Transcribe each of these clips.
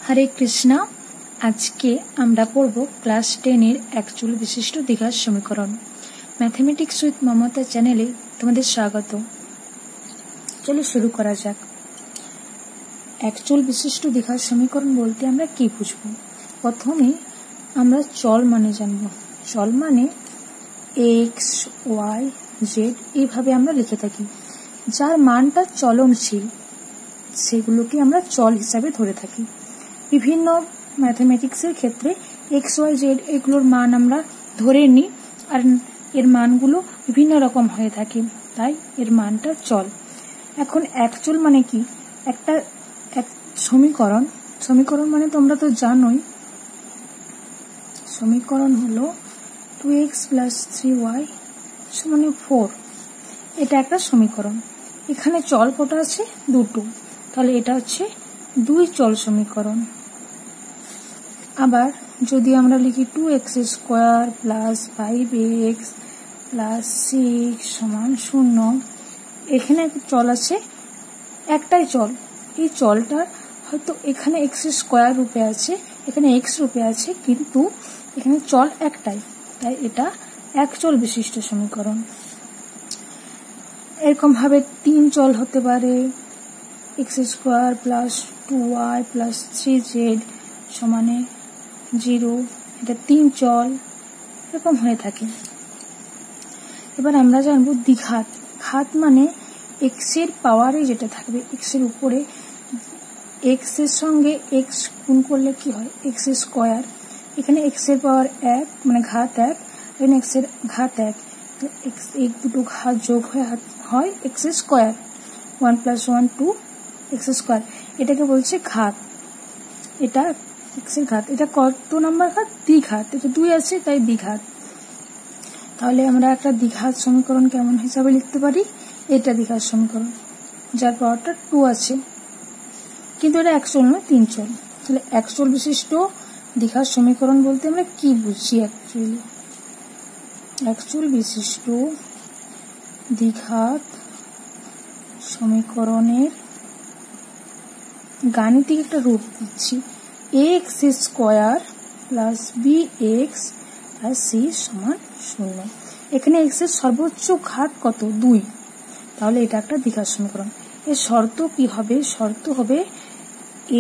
हरे कृष्णा। आज के आमरा पढ़ब क्लास 10 एक्चुअल विशिष्ट दीघार समीकरण। मैथमेटिक्स उइथ ममता चैनेले तुम्हादेर स्वागत। चलो शुरू करा जाक। एक्चुअल विशिष्ट दीघार समीकरण बोलते आमरा कि बुझबो। प्रथमे आमरा चल माने जानबो। चल माने एक्स वाई जेड एइभाবে आमरा लिखे थाकी। जार मानटा चलनशील सेगुलोके आमरा चल हिसाबे धरे थाकी। विभिन्न मैथमेटिक्सের ক্ষেত্রে एक्स वाई जेड এগুলোর মান আমরা ধরে নিই আর এর মানগুলো বিভিন্ন রকম হয়ে থাকে, তাই এর মানটা চল। এখন অ্যাকচুয়াল মানে কি? একটা সমীকরণ মানে তোমরা তো জানোই, সমীকরণ হলো 2x + 3y = 4। এটা একটা সমীকরণ। এখানে চল কটা আছে? দুটো, তাহলে এটা হচ্ছে দুই চল সমীকরণ। আবার যদি আমরা লিখি 2x² + 5x + 6 = 0, এখানে চল আছে একটাই চল। এই চলটা হয়তো এখানে x² রূপে আছে, এখানে x রূপে আছে, কিন্তু এখানে চল একটাই, তাই এটা এক চল বিশিষ্ট সমীকরণ। এরকম ভাবে তিন চল হতে পারে, x² + 2y + 3z = 0, এটা তিন চল, এরকম হয়ে থাকে। এবার আমরা জানবো দ্বিঘাত। ঘাত মানে x এর পাওয়ারে যেটা থাকবে, x এর উপরে x এর সঙ্গে x গুণ করলে কি হয়? x²। এখানে x এর পাওয়ার 1 মানে ঘাত 1, এখানে x এর ঘাত 1, তো এই দুটো ঘাত যোগ হয়ে হয় x²। 1 + 1 2 x²। এটাকে বলছে ঘাত। এটা x এর ঘাত। এটা কত নাম্বার ঘাত? দ্বিঘাত। এটা 2 আছে তাই দ্বিঘাত। তাহলে আমরা একটা দ্বিঘাত সমীকরণ কেমন হিসাবে লিখতে পারি? এটা দ্বিঘাত সমীকরণ যার পাওয়ারটা 2 আছে, কিন্তু এটা এক চল নয়, তিন চল। তাহলে এক চল বিশিষ্ট দ্বিঘাত সমীকরণ বলতে আমরা কি বুঝি? অ্যাকচুয়ালি এক চল বিশিষ্ট দ্বিঘাত সমীকরণের গাণিতিক একটা রূপ দিচ্ছি। x² + bx + c = 0। এখানে x এর সর্বোচ্চ ঘাত কত? 2। তাহলে এটা একটা দ্বিঘাত সমীকরণ। এর শর্ত কি হবে? শর্ত হবে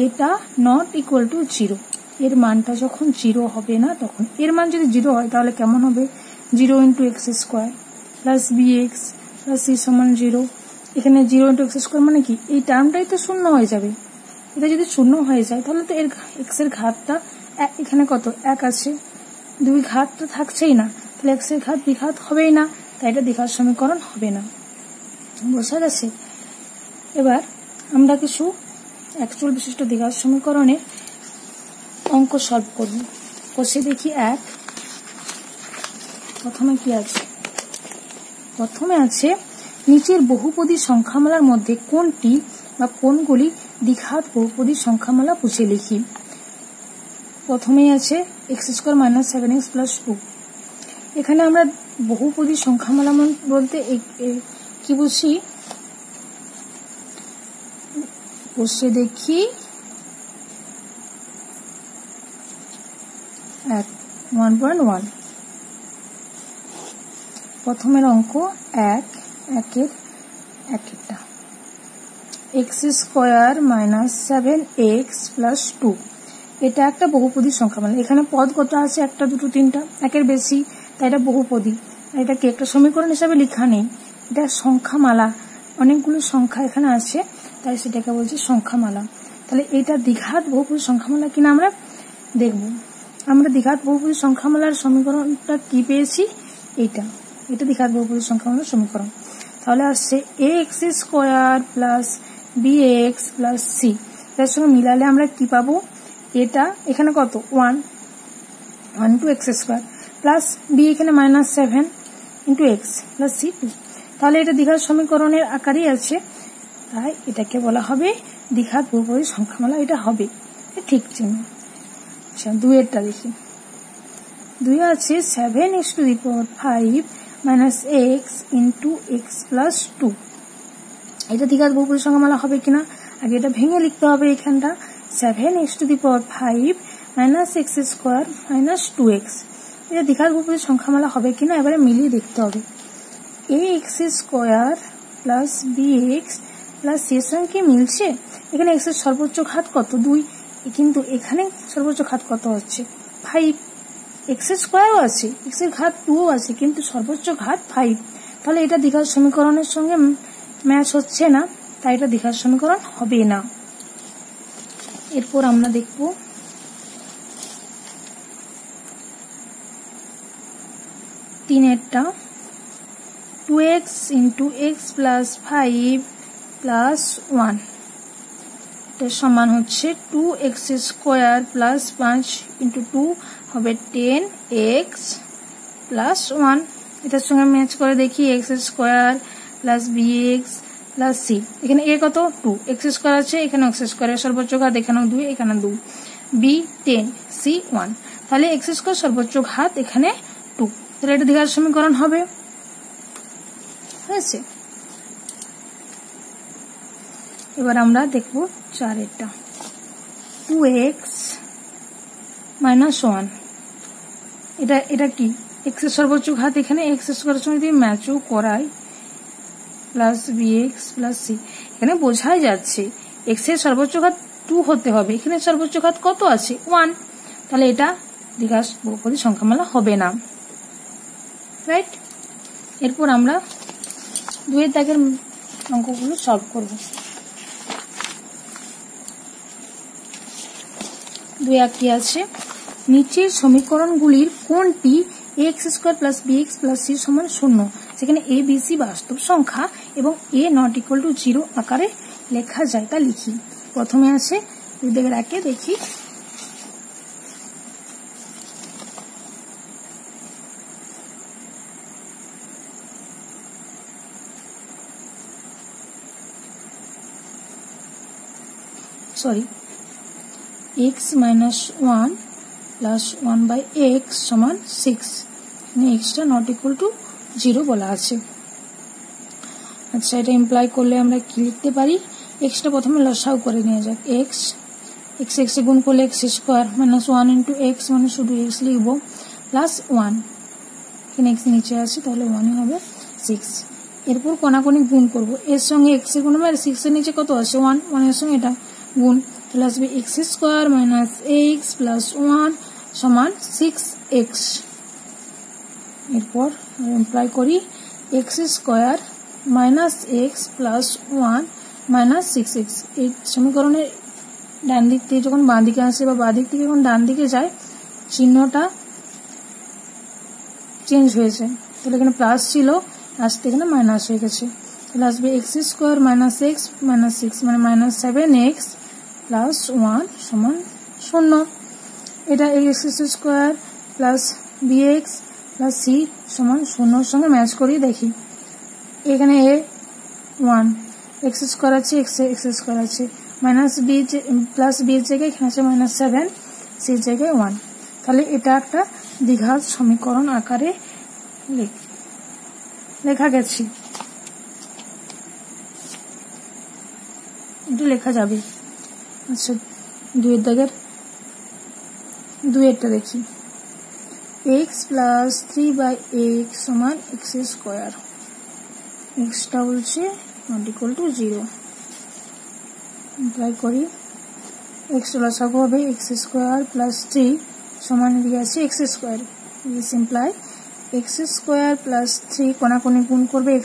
এটা নট ইকুয়াল টু 0। এর মানটা যখন 0 হবে না, তখন এর মান যদি 0 হয় তাহলে কেমন হবে? 0 × x² + bx + c = 0। এখানে 0 × x² মানে কি? এই টার্মটাই তো শূন্য হয়ে যাবে। এটা যদি শূন্য হয়ে যায় তাহলে তো এর x এর ঘাতটা এখানে কত? 1 আছে, 2 ঘাত তো থাকছেই না, তাহলে x এর ঘাত দ্বিঘাত হবেই না, তাই এটা দ্বিঘাত সমীকরণ হবে না। বোঝা গেছে? এবার আমরা কিছু অ্যাকচুয়াল বিশিষ্ট দ্বিঘাত সমীকরণের অঙ্ক সলভ করব। কষে দেখি 1। প্রথমে কি আছে? প্রথমে আছে নিচের বহুপদী সংখ্যামালার মধ্যে কোনটি বা কোনগুলি দ্বিঘাত বহুপদী সংখ্যামালা বুঝে লিখি। প্রথমেই আছে x² - 7x + 2। এখানে আমরা বহুপদী সংখ্যামালা বলতে কি বুঝি? বসে দেখি 1.1। প্রথমের অঙ্ক 1 একের একটা x² - 7x + 2। এটা একটা বহুপদী সংখ্যামালা। এখানে পদ কত আছে? একটা, দুটো, তিনটা, একের বেশি, তাই এটা বহুপদী। এটাকে একটা সমীকরণ হিসাবে লেখা নেই, এটা সংখ্যামালা। অনেকগুলো সংখ্যা এখানে আছে, তাই সেটাকে বলছি সংখ্যামালা। তাহলে এটা দ্বিঘাত বহুপদী সংখ্যামালা কিনা আমরা দেখব। আমরা দ্বিঘাত বহুপদী সংখ্যামালার সমীকরণটা কি পেয়েছি? এটা দ্বিঘাত বহুপদী সংখ্যামালার সমীকরণ। তাহলে আসছে ax² + bx + c। এর সঙ্গে মিলালে আমরা কি পাবো? এটা এখানে কত? 1 × x² প্লাস b এখানে -7 × x + c 2। তাহলে এটা দ্বিঘাত সমীকরণের আকারই আছে, তাই এটাকে বলা হবে দ্বিঘাত বহুপদী সংখ্যামালা। এটা হবে ঠিক চিহ্ন। আচ্ছা, 2 এরটা দেখি। 2 আছে 7x⁵ - x × x + 2। এটা দ্বিঘাত বহুপদী সংখ্যামালা হবে কিনা আগে এটা ভেঙে লিখতে হবে। এখানটা 7x two the power 5 minus x square minus 2x। এটা দ্বিঘাত বহুপদী সংখ্যামালা হবে কিনা এবারে মিলিয়ে দেখতে হবে। ax square plus bx plus c এর সঙ্গে কি মিলছে? এখানে x এর সর্বোচ্চ ঘাত কত? 2, কিন্তু এখানে সর্বোচ্চ ঘাত কত হচ্ছে? 5। x এর স্কোয়ারও আছে, x এর ঘাত 2ও আছে, কিন্তু সর্বোচ্চ ঘাত 5। তাহলে এটা দ্বিঘাত সমীকরণের সঙ্গে ম্যাচ হচ্ছে না, তাই এটা দ্বিঘাত সমীকরণ হবে না। এরপর আমরা দেখব 3-এরটা। 2x into x plus 5 plus 1 এর সমান হচ্ছে 2x স্কোয়ার প্লাস 5 ইন্টু 2 হবে 10x প্লাস 1। এটার সঙ্গে ম্যাচ করে দেখি x square plus bx plus c। এখানে a কত? 2, এক্স স্কোয়ার আছে, এখানে এক্স স্কোয়ারের সর্বোচ্চ ঘাত, এখানেও 2, এখানে 2, b 10, c 1। তাহলে এক্স স্কোয়ার সর্বোচ্চ ঘাত এখানে 2, তাহলে এটা দ্বিঘাত সমীকরণ হবে। হয়েছে। এবার আমরা দেখব 4-এরটা। 2x মাইনাস 1, এটা কি? এক্স এর সর্বোচ্চ ঘাত এখানে এক্স স্কোয়ারের সঙ্গে যদি ম্যাচও করাই প্লাস bx প্লাস c, এখানে বোঝাই যাচ্ছে এক্স এর সর্বোচ্চ ঘাত 2 হতে হবে, এখানে সর্বোচ্চ ঘাত কত আছে? 1। তাহলে এটা দ্বিঘাত বহুপদী সংখ্যামালা হবে না, রাইট। এরপর আমরা 2-এর দাগের অঙ্কগুলো সলভ করব। 2 কি আছে? নিচের সমীকরণগুলির কোনটি ax square plus bx plus c সমান 0, সেখানে a b c বাস্তব সংখ্যা এবং a নট ইকুয়াল টু 0 আকারে লেখা যায়, তা লিখি। প্রথমে আছে 2-এর দেখি। x minus 1 plus 1 by x সমান 6, x টা নট ইকুয়াল টু 0 বলা আছে। আচ্ছা, এটা ইমপ্লাই করলে আমরা কি লিখতে পারি? x টা প্রথমে লসাগু করে নিয়ে যাক। x এ গুণ করলে x square minus 1 into x মানে শুধু x লিখবো প্লাস 1, এখানে x নিচে আছে তাহলে 1 হবে 6। এরপর কোনাকুনি গুণ করব, এর সঙ্গে x এর গুণ মানে 6 এর নিচে কত আছে? 1, 1 এর সঙ্গে এটা গুণ, তাহলে আসবে x square minus x plus 1 সমান 6x। এরপর এমপ্লয় করি x square minus x plus 1 minus 6x। এই সমীকরণের ডান দিক থেকে যখন বাঁ দিকে আসে বা বাঁ দিক থেকে যখন ডান দিকে যায় চিহ্নটা চেঞ্জ হয়েছে, তাহলে এখানে প্লাস ছিল, আসতে এখানে মাইনাস হয়ে গেছে, তাহলে আসবে x square minus x minus 6 মানে মাইনাস 7x প্লাস 1 সমান 0। এটা x square plus bx plus c সমান 0 সঙ্গে ম্যাচ করিয়ে দেখি। এখানে a 1, x স্কোয়ার আছে, x স্কোয়ার আছে, মাইনাস b প্লাস b এর জায়গায় এখানে আছে মাইনাস 7, c এর জায়গায় 1। তাহলে এটা একটা দ্বিঘাত সমীকরণ আকারে লেখা গেছে, এটা লেখা যাবে। আচ্ছা, 2-এরটা দেখি। x প্লাস 3 বাই x সমান x স্কোয়ার, x টা বলছে নট ইকুয়াল টু 0। এমপ্লয় করি x লসাগু হবে x স্কোয়ার প্লাস 3 সমান দিয়ে আছে x square, this imply x square plus 3 কোনাকুনি গুণ করবে, x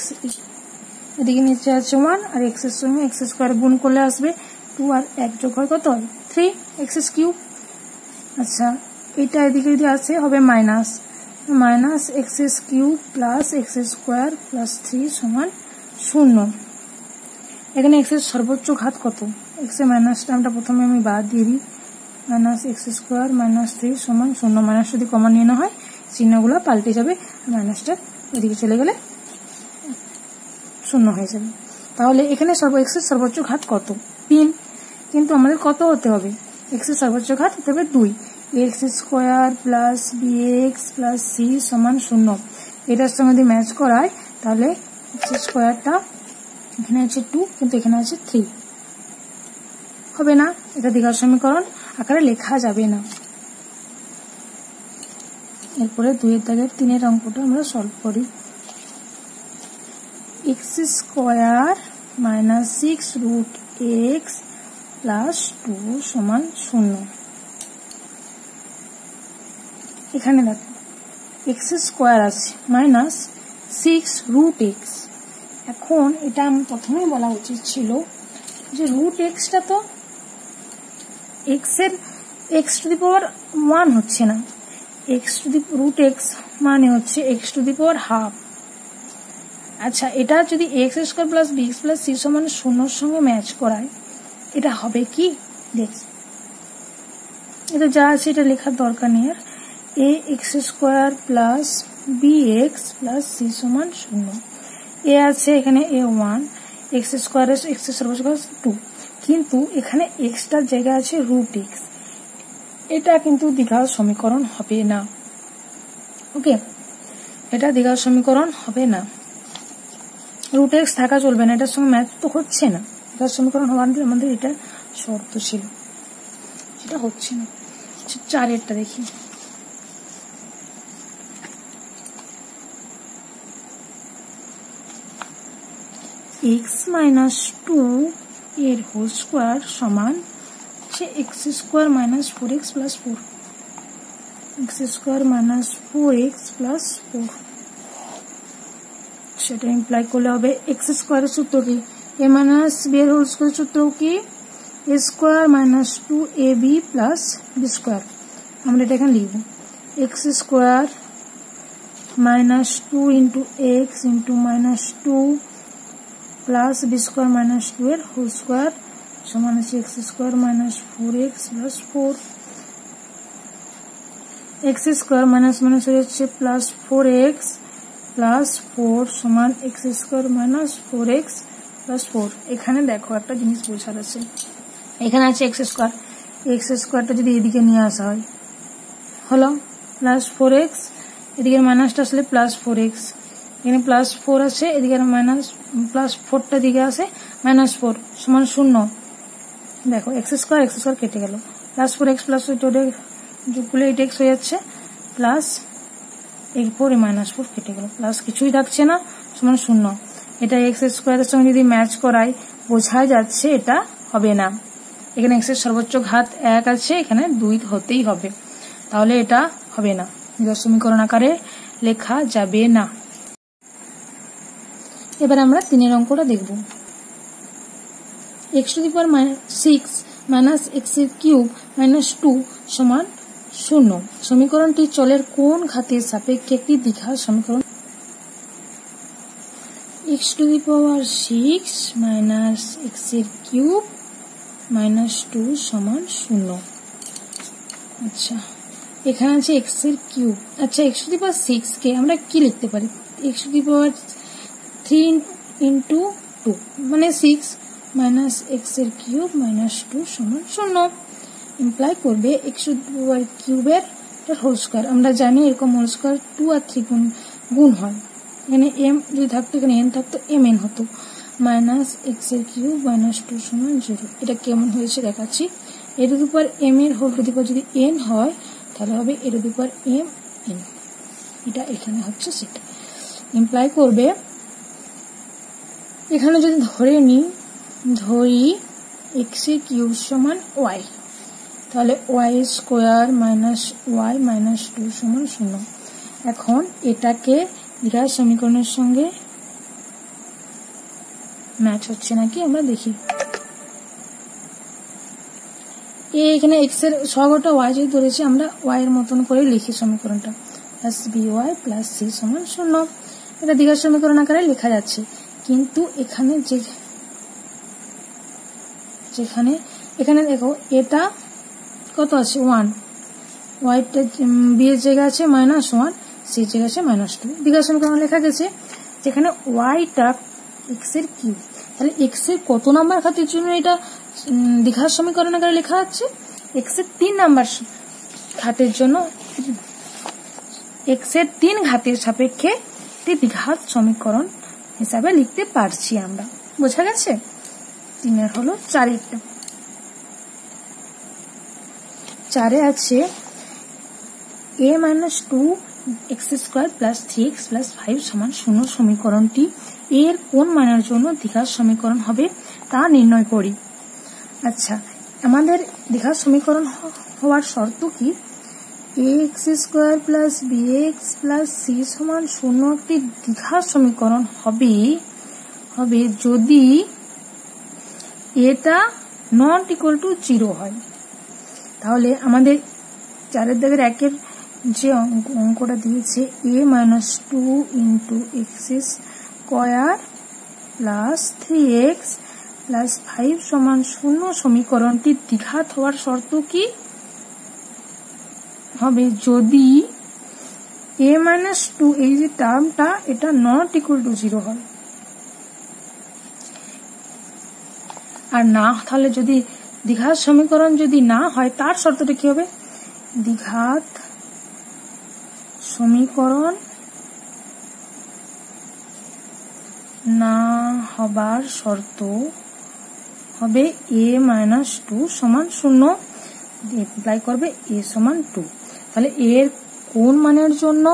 এদিকে নিচে আছে 1 আর x এর সঙ্গে x স্কোয়ার গুণ করলে আসবে 2 আর 1 যোগ হয় কত? 3x cube. আচ্ছা, এটা এদিকে যদি আসে হবে minus x cube plus x square plus 3 সমান 0। এখানে x এর সর্বোচ্চ ঘাত কত? x এর মাইনাস টার্মটা প্রথমে আমি বাদ দিয়ে দিই, মাইনাস x স্কোয়ার মাইনাস 3 সমান 0। মাইনাস যদি কমন নিয়ে না হয় চিহ্নগুলো পাল্টে যাবে, মাইনাসটা এদিকে চলে গেলে 0 হয়ে যাবে। তাহলে এখানে x এর সর্বোচ্চ ঘাত কত? 3, কিন্তু আমাদের কত হতে হবে? x এর সর্বোচ্চ ঘাত হতে হবে 2, x square plus bx plus c সমান 0। এটার সঙ্গে যদি ম্যাচ করায় তাহলে x স্কোয়ারটা এখানে আছে 2 কিন্তু এখানে আছে 3 হবে না, এটা দ্বিঘাত সমীকরণ আকারে লেখা যাবে না। এরপরে 2 দাগের 3 অঙ্কটা আমরা সলভ করি। x² - 6√x + 2 = 0। এখানে দেখো x² আছে -6√x। এখন এটা আমি প্রথমেই বলা উচিত ছিল যে √x তো x⁻1 হচ্ছে না, √x মানে হচ্ছে x⁻²। আচ্ছা, এটা যদি x² + bx + c = 0 সঙ্গে ম্যাচ করায় এটা হবে কি দেখি। এটা যা আছে এটা লেখার দরকার নেই। ax² + bx + c = 0। এ আছে এখানে a1, x² 2, কিন্তু এখানে এক্সটার জায়গা আছে √x। এটা কিন্তু দ্বিঘাত সমীকরণ হবে না। ওকে, এটা দ্বিঘাত সমীকরণ হবে না, √x থাকা চলবে না, এটার সঙ্গে ম্যাচ তো হচ্ছে না। দ্বিঘাত সমীকরণ হওয়ার আমাদের এটা শর্ত ছিল, সেটা হচ্ছে না। 4এরটা দেখি। x - 2 এর হোল স্কোয়ার সমান হচ্ছে x² - 4x + 4, x² - 4x + 4। সেটা ইমপ্লাই করলে হবে x² এর সূত্র কি, a - b এর হোল স্কোয়ার সূত্র কি a² - 2ab + b²। আমরা এটা এখানে লিখব x² - 2 × x × -2 প্লাস b² - 2 এর হোল স্কোয়ার সমান আছে x² - 4x + 4। x² minus minus হয়ে যাচ্ছে +4x + 4 সমান x² - 4x + 4। এখানে দেখো একটা জিনিস বোঝার আছে, এখানে আছে x²টা যদি এদিকে নিয়ে আসা হয় হলো +4x, এদিকের মাইনাসটা আসলে +4x, এখানে +4 আছে, এদিকের মাইনাস +4টা দিকে আছে -4 সমান 0। দেখো x² কেটে গেল, +4x + 4 যোগ করলে 8x হয়ে যাচ্ছে, প্লাস এই 4 -4 কেটে গেল, প্লাস কিছুই থাকছে না সমান 0। এটা x² এর সঙ্গে যদি ম্যাচ করাই বোঝা যাচ্ছে এটা হবে না। এখানে x এর সর্বোচ্চ ঘাত 1 আছে, এখানে 2 হতেই হবে, তাহলে এটা হবে না, দ্বিঘাত সমীকরণ আকারে লেখা যাবে না। এবার আমরা 3 অঙ্কটা দেখব। x⁻6 - x³ - 2 = 0। সমীকরণটি চলের কোন ঘাতের সাপেক্ষে একটি দ্বিঘাত সমীকরণ? x⁻6 - x³ - 2 = 0। আচ্ছা, এখানে আছে x³। আচ্ছা, x⁻6 কে আমরা কি লিখতে পারি? x⁻3 × 2 মানে 6 - x³ - 2 = 0। ইমপ্লাই করবে x³ এর হোল স্কোয়ার। আমরা জানি এরকম হোল স্কোয়ার 2 আর 3 গুণ হয়। এখানে m যদি থাকতো, এখানে n থাকতো, mn হতো। -x³ - 2 = 0। এটা কেমন হয়েছে দেখাচ্ছি। m এর হোল যদি n হয় তাহলে হবে m n। এটা এখানে হচ্ছে সেটা ইমপ্লাই করবে। এখানে যদি ধরি x³ = y, তাহলে y² - y - 2 = 0। এখন এটাকে দ্বিঘাত সমীকরণের সঙ্গে ম্যাচ হচ্ছে নাকি আমরা দেখি। এখানে x এর সহগটা y যদি ধরেছি, আমরা y এর মতন করে লিখি সমীকরণটা +by + c = 0। এটা দ্বিঘাত সমীকরণ আকারে লেখা যাচ্ছে, কিন্তু এখানে এখানে দেখো এটা কত আছে 1, y b এর জায়গা আছে -1, c এর জায়গা আছে -2। দ্বিঘাত সমীকরণ লেখা গেছে যেখানে yটা x এর কিউব, তাহলে x এর কত নাম্বার ঘাতের জন্য এটা দ্বিঘাত সমীকরণ আকারে লেখা আছে? x এর 3 নাম্বার ঘাতের জন্য, x এর 3 ঘাতের সাপেক্ষে একটি দ্বিঘাত সমীকরণ হিসাবে লিখতে পারছি আমরা। বোঝা গেছে? 3 হলো 4। 4 আছে a minus 2 x square plus 3x plus 5 সমান 0 সমীকরণটি এর কোন মানের জন্য দ্বিঘাত সমীকরণ হবে তা নির্ণয় করি। আচ্ছা, আমাদের দ্বিঘাত সমীকরণ হওয়ার শর্ত কি? ax square plus bx plus c সমান 0 একটি দ্বিঘাত সমীকরণ হবে যদি এটা নট ইকুয়াল টু 0 হয়। তাহলে আমাদের 4 দাগের 1-এর যে অঙ্কটা দিয়েছে a minus 2 into x square plus 3x plus 5 সমান 0 সমীকরণটি দ্বিঘাত হওয়ার শর্ত কি হবে? যদি a মাইনাস 2 এই যে টার্মটা এটা নট ইকুয়াল টু 0 হয়। আর না তাহলে যদি দ্বিঘাত সমীকরণ যদি না হয় তার শর্তটা কি হবে? দ্বিঘাত সমীকরণ না হবার শর্ত হবে a মাইনাস 2 সমান 0 অ্যাপ্লাই করবে a সমান 2। তাহলে এর কোন মানের জন্য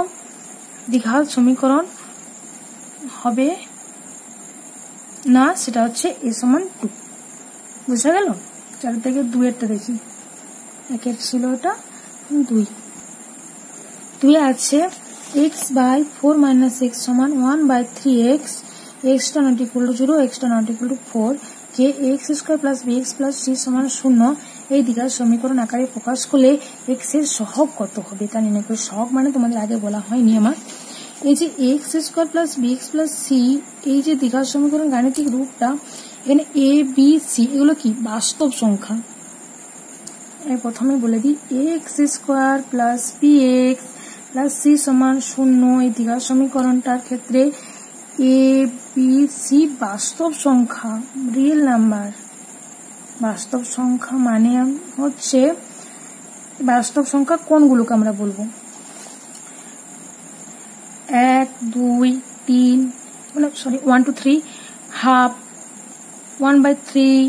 দ্বিঘাত সমীকরণ হবে না সেটা হচ্ছে a সমান 2। বুঝা গেল? 4 থেকে 2-এরটা দেখি। 1-এর ছিল ওটা, 2 আছে x বাই 4 মাইনাস x সমান 1 বাই 3x xটা নট ইকুয়াল টু 0 xটা নট ইকুয়াল টু 4 কে x square plus bx plus c সমান 0 এই দ্বিঘাত সমীকরণ আকারে প্রকাশ করলে x এর সহগ কত হবে তা নির্ণয় করে। সহগ মানে তোমাদের আগে বলা হয়নি আমার, এই যে x square plus bx plus c এই যে দ্বিঘাত সমীকরণ গাণিতিক রূপটা, এখানে a b c এগুলো কি বাস্তব সংখ্যা। প্রথমে বলে দিই x square plus bx plus c সমান 0 এই দ্বিঘাত সমীকরণটার ক্ষেত্রে a b c বাস্তব সংখ্যা, রিয়েল নাম্বার। বাস্তব সংখ্যা মানে হচ্ছে বাস্তব সংখ্যা কোনগুলোকে আমরা বলবো? 1 2 3 মানে সরি 1 2 3 হাফ 1/3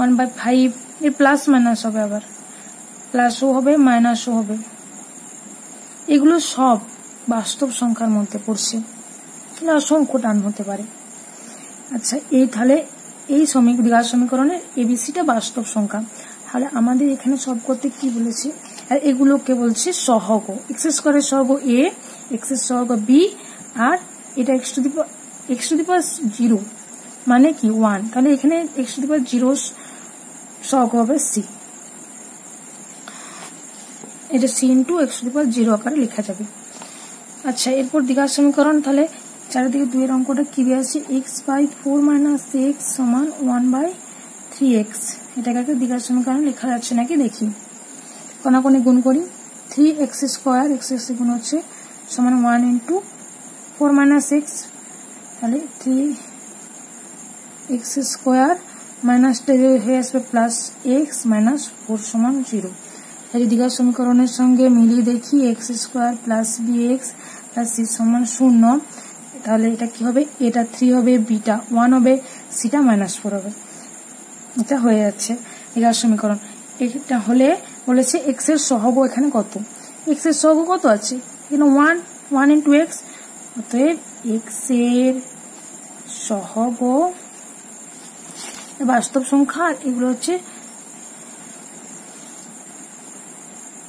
1/5 এর প্লাস মাইনাস হবে, আবার প্লাসও হবে মাইনাসও হবে। এগুলো সব বাস্তব সংখ্যার মধ্যে পড়ছে, অসংখ্য টার্ম হতে পারে। আচ্ছা, এই তাহলে এই দ্বিঘাত সমীকরণের এবিসিটা বাস্তব সংখ্যা। তাহলে আমাদের এখানে সব করতে কি বলেছে? আর এগুলোকে বলছে সহগ। এক্স স্কোয়ারের সহগ a, এক্স এর সহগ b, আর এটা x টু দি পাওয়ার 0 মানে কি 1। তাহলে এখানে x টু দি পাওয়ার 0 সহগ হবে c, এটা c into x to the power 0 আকারে লেখা যাবে। আচ্ছা, এরপর দ্বিঘাত সমীকরণ তাহলে চারিদিকে 2-এর অঙ্কটা কি দিয়ে আছে? x বাই 4 মাইনাস x সমান 1/3x। এটাকে একটা দ্বিঘাত সমীকরণ লেখা যাচ্ছে নাকি দেখি। কোনাকুনি গুণ করি, 3x স্কোয়ার x গুণ হচ্ছে সমান 1 ইন্টু 4 মাইনাস x, তাহলে 3x স্কোয়ার মাইনাসটা হয়ে আসবে প্লাস x মাইনাস 4 সমান 0। তাহলে দ্বিঘাত সমীকরণের সঙ্গে মিলিয়ে দেখি x square plus bx plus c সমান 0। তাহলে এটা কি হবে? এটা 3 হবে, বিটা 1 হবে, সিটা -4 হবে। এটা হয়ে যাচ্ছে দ্বিঘাত সমীকরণ। এটা হলে বলেছে এক্স এর সহগ এখানে কত? এক্স এর সহগ কত আছে? এখানে 1 ইন্টু এক্স, অতএব এক্স এর সহগ বাস্তব সংখ্যা, আর এগুলো হচ্ছে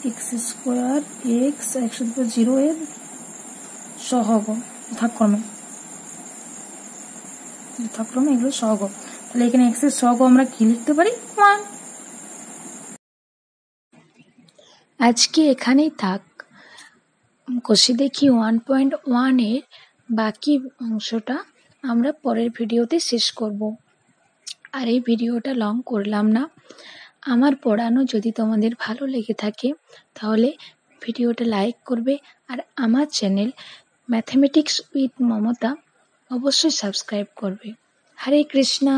এক্স স্কোয়ার এক্স 1/0 এর সহগ যথাক্রমে এগুলো সহগ। তাহলে এখানে এক্স এর সহগ আমরা কি লিখতে পারি? 1। আজকে এখানেই থাক। কষে দেখি 1.1 এর বাকি অংশটা আমরা পরের ভিডিওতে শেষ করব। আর এই ভিডিওটা লং করলাম না। আমার পড়ানো যদি তোমাদের ভালো লেগে থাকে তাহলে ভিডিওটা লাইক করবে, আর আমার চ্যানেল ম্যাথমেটিক্স উইথ মমতা অবশ্যই সাবস্ক্রাইব করবে। হরে কৃষ্ণা।